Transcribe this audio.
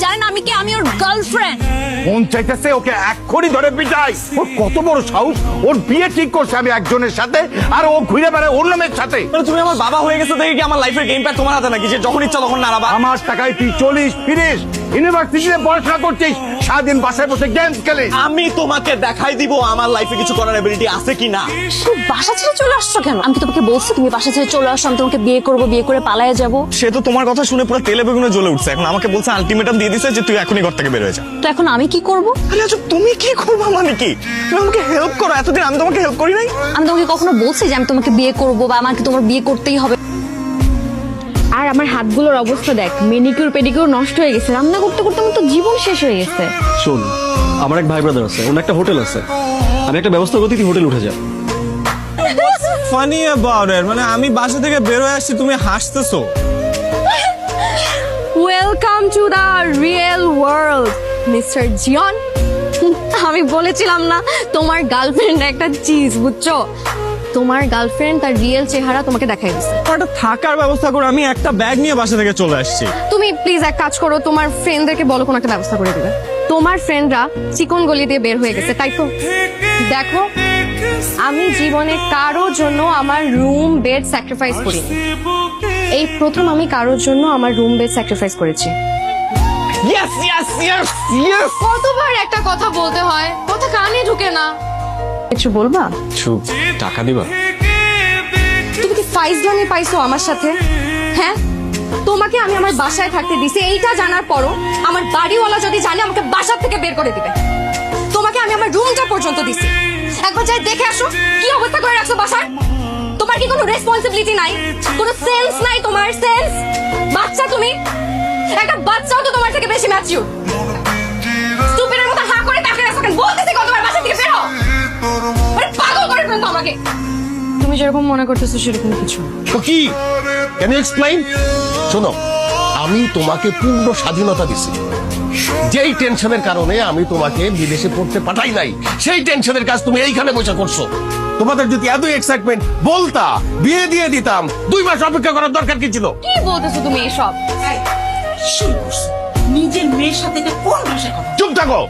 জানেন আমি কি? আমি ওর গার্লফ্রেন্ড। মন চাইতেছে ওকে এক্ষুনি ধরে পিটাই। ওর কত বড় সাহস, ওর বিয়ে ঠিক করছে আমি একজনের সাথে, আর ও ঘুরে বেড়ায় অন্য মেয়ের সাথে। তুমি আমার বাবা হয়ে গেছো দেখে কি আমার লাইফের গেম প্যাড তোমার হাতে নাকি যে যখন ইচ্ছা তখন নাড়াবা? আমার টাকায় তুই চলিস ফিরিস, ইউনিভার্সিটিতে পড়াশোনা করছিস, সারাদিন বাসায় বসে গেমস খেলিস। আমি তোমাকে দেখাই দিব আমার লাইফে কিছু করার এবিলিটি আছে কিনা। তুমি বাসা ছেড়ে চলে আসছো কেন? আমি কি তোমাকে বলছি তুমি বাসা ছেড়ে চলে আসো, আমি তোমাকে বিয়ে করবো, বিয়ে করে পালায়ে যাবো? সে তো তোমার কথা শুনে পুরো তেলে বেগুনে জ্বলে উঠছে। এখন আমাকে বলছে আলটিমেটাম দিয়ে দিছে যে তুই এখনই ঘর থেকে বের হয়ে যা। তো এখন আমি কি করব? আরে আচ্ছা তুমি কি করবা মানে কি? তুমি আমাকে হেল্প করো, এতদিন আমি তোমাকে হেল্প করি নাই? আমি তোমাকে কখনো বলছি যে আমি তোমাকে বিয়ে করবো বা আমাকে তোমার বিয়ে করতেই হবে? আর আমার হাতগুলোর অবস্থা দেখ, মেনিকিউর পেডিকিউর নষ্ট হয়ে গেছে। রান্না করতে করতে আমার তো জীবন শেষ হয়ে গেছে। শোন, আমার এক ভাই ব্রাদার আছে, ওনার একটা হোটেল আছে, আমি একটা ব্যবস্থা করতে তুই হোটেল উঠে যা। ফানি অ্যাবাউট ইট, মানে আমি বাসা থেকে বের হয়ে আসছি তুমি হাসতেছো। Welcome to the real world mister Zion. আমি বলেছিলাম না তোমার গার্লফ্রেন্ড একটা চিজ, বুঝছো? তোমার গার্লফ্রেন্ড তার রিয়েল চেহারা তোমাকে দেখাই দিচ্ছে। একটা থাকার ব্যবস্থা করে আমি একটা ব্যাগ নিয়ে বাসা থেকে চলে আসছি। তুমি প্লিজ এক কাজ করো, তোমার ফ্রেন্ডদেরকে বলো কোনো একটা ব্যবস্থা করে দিবে। তোমার ফ্রেন্ডরা চিকন গলি দিয়ে বের হয়ে গেছে, তাই তো? দেখো, আমি জীবনে কারোর জন্য আমার রুম বেড স্যাক্রিফাইস করিনি। এই প্রথম আমি কারোর জন্য আমার রুম বেড স্যাক্রিফাইস করেছি। Yes yes yes yes. কতবার একটা কথা বলতে হয়, কথা কানে ঢুকে না। কিছু বলবা? চুপ, টাকা দিবা? তুমি কি ফাইজলামি পাইছো আমার সাথে? হ্যাঁ, তোমাকে আমি আমার বাসায় থাকতে দিছি, এইটা জানার পরও আমার বাড়িওয়ালা যদি জানে আমাকে বাসা থেকে বের করে দিবে। তোমাকে আমি আমার রুমটা পর্যন্ত দিছি, একবার যাই দেখে আসো কি অবস্থা করে রাখছো বাসার। তোমার কি কোনো রেসপন্সিবিলিটি নাই, কোনো সেন্স নাই? তোমার সেন্স? বাচ্চা তুমি, একটা বাচ্চাও তো তোমার থেকে বেশি ম্যাচিউর। স্টুপিডের মতো হাঁ করে তাকিয়ে আছো কেন? বলতেছি কত তোমার বাসা থেকে বের হও। আরে পাগল করে ফেলতো আমাকে। তুমি যেরকম মনে করতেছো সেরকম কিছু না। তো কি, ক্যান ইউ এক্সপ্লেইন? শোনো, আমি তোমাকে পূর্ণ স্বাধীনতা দিছি। যেই টেনশনের কারণে আমি তোমাকে বিদেশে পড়তে পাঠাই নাই, সেই টেনশনের কাজ তুমি এইখানে বসে করছো। তোমাদের যদি এত এক্সাইটমেন্ট বলতা, বিয়ে দিয়ে দিতাম। 2 মাস অপেক্ষা করার দরকার কি ছিল? কি বলতেছো তুমি এসব? নিজের মেয়ের সাথে এটা কোন ভাষায় কথা? চুপ থাকো।